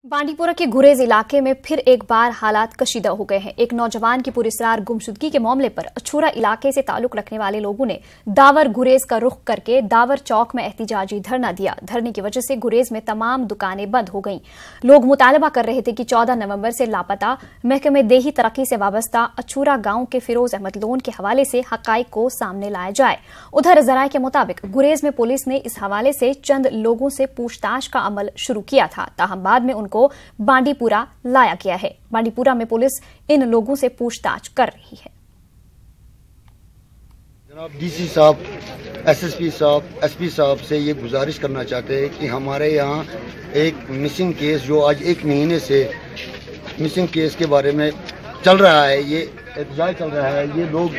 बांडीपुरा के गुरेज इलाके में फिर एक बार हालात कशीदा हो गए हैं। एक नौजवान की पुरस्कार गुमशुदगी के मामले पर अछूरा इलाके से ताल्लुक रखने वाले लोगों ने दावर गुरेज का रुख करके दावर चौक में एहतिजाजी धरना दिया। धरने की वजह से गुरेज में तमाम दुकानें बंद हो गईं। लोग मुतालबा कर रहे थे कि 14 नवंबर से लापता महकमे देही तरक्की से वाबस्ता अछूरा गांव के फिरोज अहमद लोन के हवाले से हकाइक को सामने लाया जाए। उधर जराये के मुताबिक गुरेज में पुलिस ने इस हवाले से चंद लोगों से पूछताछ का अमल शुरू किया था, ताहम बाद में उनको बांडीपुरा लाया गया है। बांडीपुरा में पुलिस इन लोगों से पूछताछ कर रही है। जनाब डीसी साहब, एसएसपी साहब, एसपी साहब से ये गुजारिश करना चाहते हैं कि हमारे यहाँ एक मिसिंग केस जो आज 1 महीने से मिसिंग केस के बारे में चल रहा है, ये एहतजाज चल रहा है, ये लोग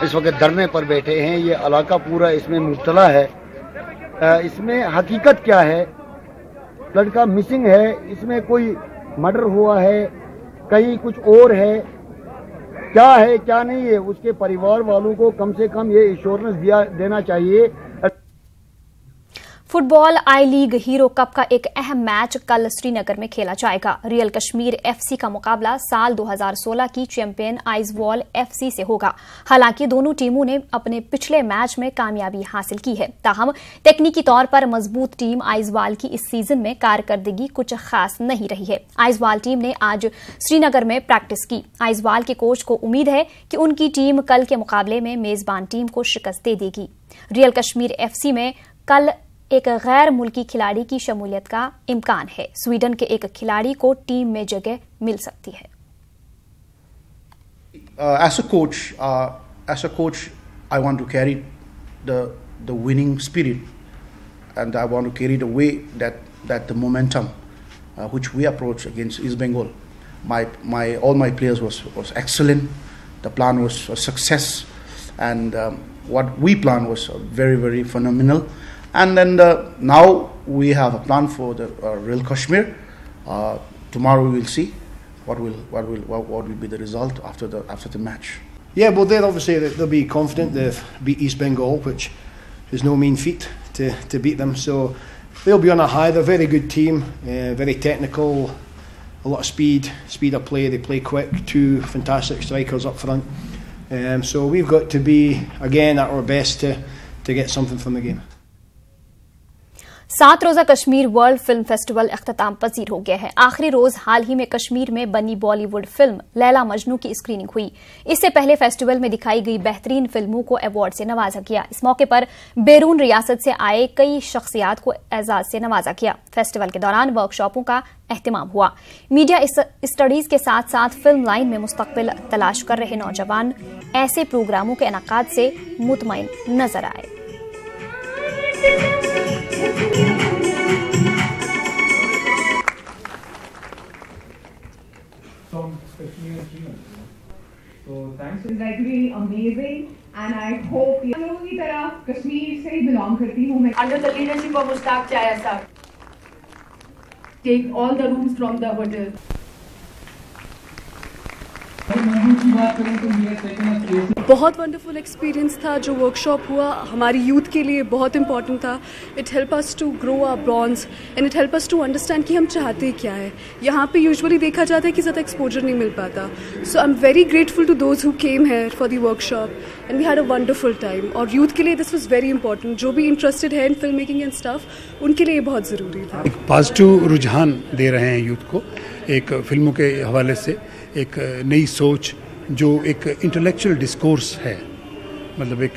इस वक्त धरने पर बैठे हैं, ये इलाका पूरा इसमें मुब्तला है। इसमें हकीकत क्या है? लड़का मिसिंग है, इसमें कोई मर्डर हुआ है, कहीं कुछ और है, क्या है क्या नहीं है, उसके परिवार वालों को कम से कम ये इंश्योरेंस देना चाहिए। Football I league hero cup का एक अहम मैच कल श्रीनगर में खेला जाएगा। रियल कश्मीर एफसी का मुकाबला साल 2016 की चैंपियन आइजवाल एफसी से होगा। हालांकि दोनों टीमों ने अपने पिछले मैच में कामयाबी हासिल की है, ताहम तकनीकी तौर पर मजबूत टीम आइजवाल की इस सीजन में कारकर्दगी कुछ खास नहीं रही है। आइजवाल टीम ने आज श्रीनगर में प्रैक्टिस की। आइजवाल के कोच को उम्मीद है कि उनकी टीम कल के मुकाबले में मेजबान टीम को शिकस्त दे देगी। रियल कश्मीर एफसी में कल एक गैर मुल्की खिलाड़ी की शमूलियत का इम्कान है। स्वीडन के एक खिलाड़ी को टीम में जगह मिल सकती है। As a coach, I want to carry the winning spirit, and I want to carry the way that the momentum which we approach against East Bengal. All my players was excellent. The plan was a success, and what we planned was very phenomenal. And then now we have a plan for the Real Kashmir. Tomorrow we will see what will be the result after the match. Yeah, well, they'll be confident. They've beat East Bengal, which is no mean feat to beat them. So they'll be on a high. They're a very good team, very technical, a lot of speed of play. They play quick. 2 fantastic strikers up front. So we've got to be again at our best to get something from the game. 7 रोजा Kashmir world film festival अख्ताम पजीर हो गया है। आखिरी रोज हाल ही में कश्मीर में बनी Bollywood film Laila Majnu की स्क्रीनिंग हुई। इससे पहले फेस्टिवल में दिखाई गई बेहतरीन फिल्मों को अवार्ड से नवाजा गया। इस मौके पर बैरून रियासत से आए कई शख्सियात को एजाज से नवाजा गया। फेस्टिवल के दौरान वर्कशॉपों का एहतमाम हुआ। मीडिया स्टडीज के साथ साथ फिल्म लाइन में मुस्तकबिल तलाश कर रहे नौजवान ऐसे प्रोग्रामों के इनेकाद से मुतमईन नजर आए। So thanks. It's like really amazing, and I hope लोगों की तरह कश्मीर से ही belong करती हूँ मैं। Under the leadership of Mushtaq Chaya sir, take all the rooms from the hotel. बहुत वंडरफुल एक्सपीरियंस था। जो वर्कशॉप हुआ हमारी यूथ के लिए बहुत इंपॉर्टेंट था। It help us to grow our bronze and it help us to understand कि हम चाहते क्या है। यहाँ पे यूजुअली देखा जाता है कि ज़्यादा एक्सपोजर नहीं मिल पाता। So I am very grateful to those who came here for the workshop and we had a wonderful time. और यूथ के लिए दिस वॉज वेरी इंपॉर्टेंट। जो भी इंटरेस्टेड है इन फिल्म मेकिंग एंड स्टफ, उनके लिए बहुत ज़रूरी था। एक पॉजिटिव रुझान दे रहे हैं यूथ को, एक फिल्मों के हवाले से एक नई सोच, जो एक इंटेलेक्चुअल डिस्कोर्स है, मतलब एक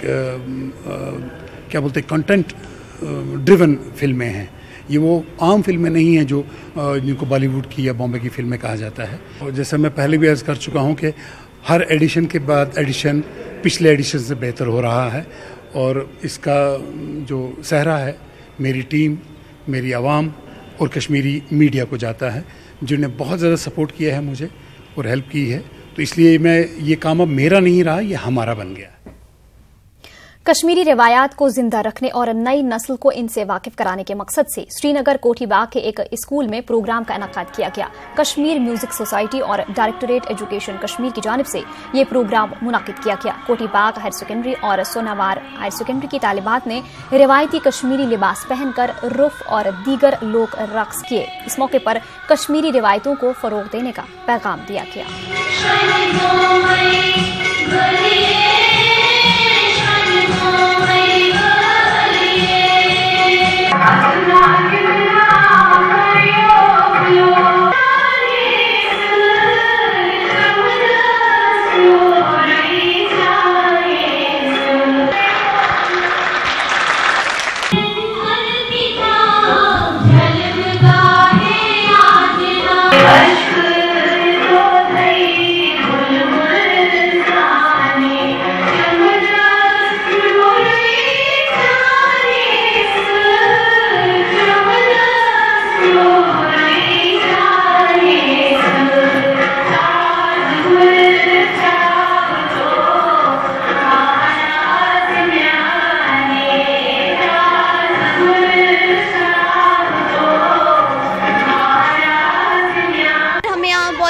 क्या बोलते हैं, कंटेंट ड्रिवन फिल्में हैं। ये वो आम फिल्में नहीं हैं जो जिनको बॉलीवुड की या बॉम्बे की फिल्में कहा जाता है। और जैसा मैं पहले भी अर्ज़ कर चुका हूँ कि हर एडिशन के बाद एडिशन पिछले एडिशन से बेहतर हो रहा है। और इसका जो सहरा है मेरी टीम, मेरी आवाम और कश्मीरी मीडिया को जाता है, जिन्होंने बहुत ज़्यादा सपोर्ट किया है मुझे और हेल्प की है। तो इसलिए ये काम अब मेरा नहीं रहा, ये हमारा बन गया। कश्मीरी रिवायात को जिंदा रखने और नई नस्ल को इनसे वाकिफ कराने के मकसद से श्रीनगर कोठीबाग के एक स्कूल में प्रोग्राम का इनेकाद किया गया। कश्मीर म्यूजिक सोसाइटी और डायरेक्टोरेट एजुकेशन कश्मीर की जानिब से ये प्रोग्राम मुनाकिद किया गया। कोठीबाग हायर सेकेंडरी और सोनावार हायर सेकेंडरी की तालिबात ने रिवायती कश्मीरी लिबास पहनकर रुफ और दीगर लोक रक्स किए। इस मौके पर कश्मीरी रिवायतों को फरोग देने का पैगाम दिया गया।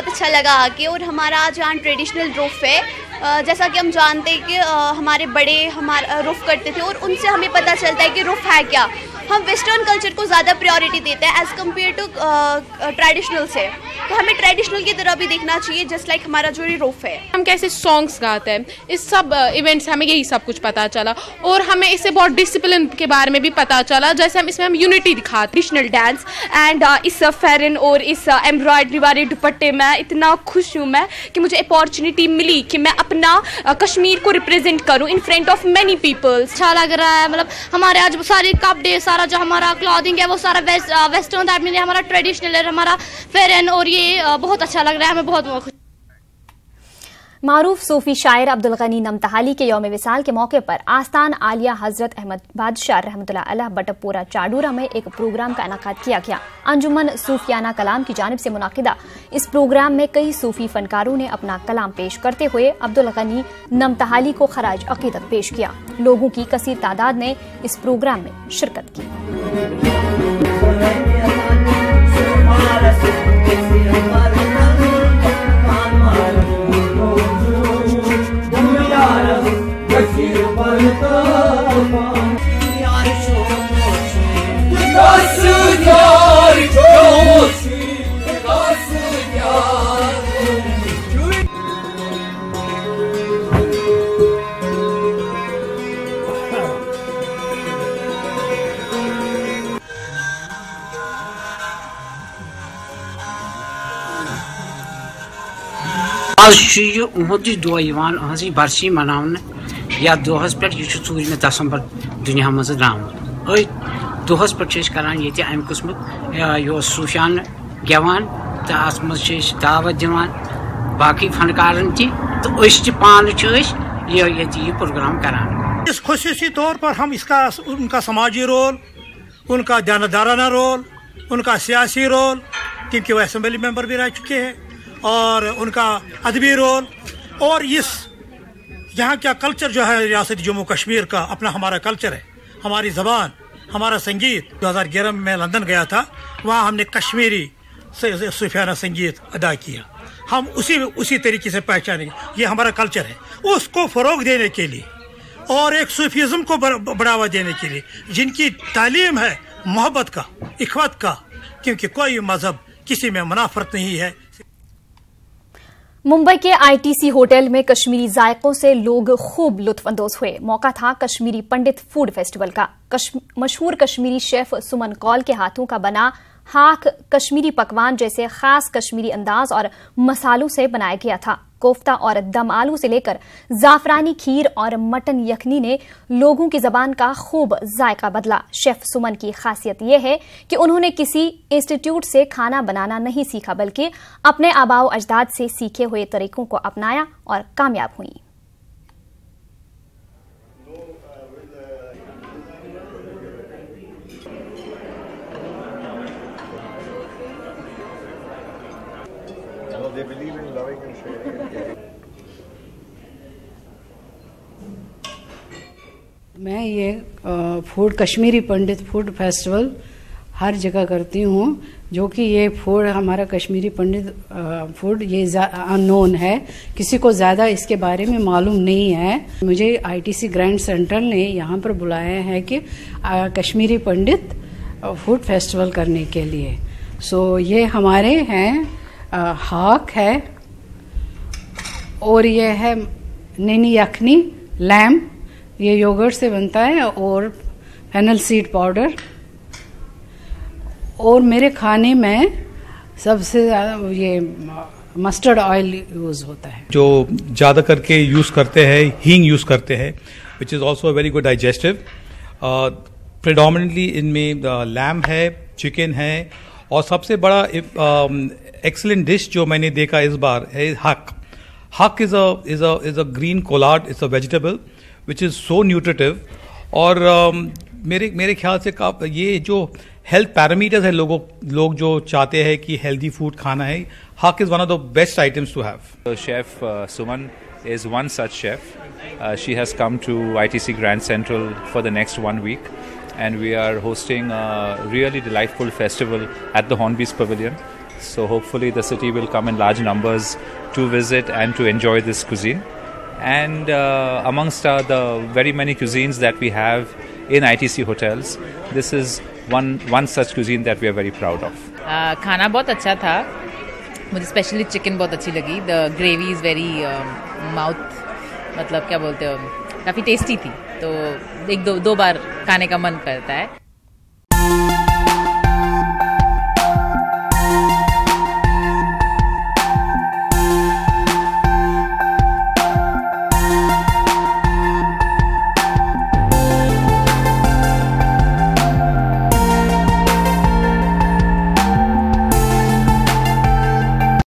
अच्छा लगा आके। और हमारा आज यहाँ ट्रेडिशनल रुफ है, जैसा कि हम जानते हैं कि हमारे बड़े हमारा रुफ करते थे और उनसे हमें पता चलता है कि रुफ है क्या। हम वेस्टर्न कल्चर को ज़्यादा प्रायोरिटी देते हैं एज़ कम्पेयर टू ट्रेडिशनल से, तो हमें ट्रेडिशनल की तरह भी देखना चाहिए जस्ट लाइक हमारा जो रूफ है। हम कैसे सॉन्ग्स गाते हैं, इस सब इवेंट्स से हमें यही सब कुछ पता चला और हमें इससे बहुत डिसिप्लिन के बारे में भी पता चला। जैसे हम इसमें यूनिटी दिखाते, ट्रेडिशनल डांस एंड इस फेरन और इस एम्ब्रॉयडरी वाले दुपट्टे में इतना खुश हूँ मैं कि मुझे अपॉर्चुनिटी मिली कि मैं अपना कश्मीर को रिप्रेजेंट करूँ in front of many peoples. अच्छा लग रहा है, मतलब हमारे आज सारे कपड़े, सारा जो हमारा क्लॉथिंग है वो सारा वेस्टर्न, दैट मीन हमारा ट्रेडिशनल है, हमारा फेरन, और ये बहुत अच्छा लग रहा है हमें, बहुत। मारूफ सूफी शायर अब्दुल गनी नमतहाली के यौम विसाल के मौके पर आस्तान आलिया हजरत अहमद बादशाह रहमतुल्लाह अलैह बटपुरा चाडूरा में एक प्रोग्राम का इनेकाद किया गया। अंजुमन सूफियाना कलाम की जानिब से मुनाकिदा इस प्रोग्राम में कई सूफी फनकारों ने अपना कलाम पेश करते हुए अब्दुल गनी नमतहाली को खराज अकीदत पेश किया। लोगों की कसीर तादाद ने इस प्रोग्राम में शिरकत की। उहद दह बरसी मनावन या दोहस पे 4 दिसंबर दुनिया मज द्रामुत। दोहस पे करान ये अमि किस्म यह सूफियान गेवान तो अत मज दावत दिवान बाकी फनकारन तो पान ये प्रोग्राम करान। इस खुसूसी तौर पर हम इसका उनका समाजी रोल, उनका जानदाराना रोल, उनका सियासी रोल, क्योंकि वो असेंबली मेंबर भी रह चुके हैं, और उनका अदबी रोल, और इस यहाँ का कल्चर जो है रियासत जम्मू कश्मीर का अपना हमारा कल्चर है, हमारी ज़बान, हमारा संगीत। 2011 में लंदन गया था, वहाँ हमने कश्मीरी सूफियाना संगीत अदा किया। हम उसी तरीके से पहचानेंगे, ये हमारा कल्चर है। उसको फ़रोग देने के लिए और एक सूफीज़म को बढ़ावा देने के लिए जिनकी तालीम है मोहब्बत का, इख़वत का, क्योंकि कोई मज़हब किसी में मुनाफरत नहीं है। मुंबई के आईटीसी होटल में कश्मीरी जायकों से लोग खूब लुत्फानंदोज हुए। मौका था कश्मीरी पंडित फूड फेस्टिवल का। मशहूर कश्मीरी शेफ सुमन कौल के हाथों का बना हाक कश्मीरी पकवान जैसे खास कश्मीरी अंदाज और मसालों से बनाया गया था। कोफ्ता और दम आलू से लेकर जाफरानी खीर और मटन यखनी ने लोगों की जबान का खूब जायका बदला। शेफ सुमन की खासियत यह है कि उन्होंने किसी इंस्टीट्यूट से खाना बनाना नहीं सीखा, बल्कि अपने आबाओ अजदाद से सीखे हुए तरीकों को अपनाया और कामयाब हुई। They believe in loving and sharing. मैं ये फूड कश्मीरी पंडित फूड फेस्टिवल हर जगह करती हूँ, जो कि ये फूड हमारा कश्मीरी पंडित फूड ये अननोन है, किसी को ज़्यादा इसके बारे में मालूम नहीं है। मुझे ITC ग्रैंड सेंट्रल ने यहाँ पर बुलाया है कि कश्मीरी पंडित फूड फेस्टिवल करने के लिए। सो ये हमारे हैं हाक है और ये है नैनी यखनी लैम, ये योगर्ट से बनता है, और फेनल सीड पाउडर। और मेरे खाने में सबसे ज़्यादा ये मस्टर्ड ऑयल यूज़ होता है, जो ज़्यादा करके यूज़ करते हैं, हींग यूज़ करते हैं, which is also very good digestive. Predominantly इनमें लैम्ब है, चिकन है, और सबसे बड़ा एक्सीलेंट डिश जो मैंने देखा इस बार है हक। हक is a green Kolad, it's a vegetable which is so nutritive. और मेरे ख्याल से ये जो हेल्थ पैरामीटर्स है, लोग जो चाहते हैं कि हेल्दी फूड खाना है, haak is one of the best items to have. Chef Suman is one such chef. She has come to ITC Grand Central for the next 1 week, and we are hosting a really delightful festival at the Hornby's Pavilion. So hopefully the city will come in large numbers to visit and to enjoy this cuisine. And amongst the very many cuisines that we have in ITC hotels, this is one such cuisine that we are very proud of. खाना बहुत अच्छा था, मुझे specially chicken बहुत अच्छी लगी। The gravy is very mouth, मतलब क्या बोलते हो, काफ़ी टेस्टी थी, तो 1-2 बार खाने का मन करता है।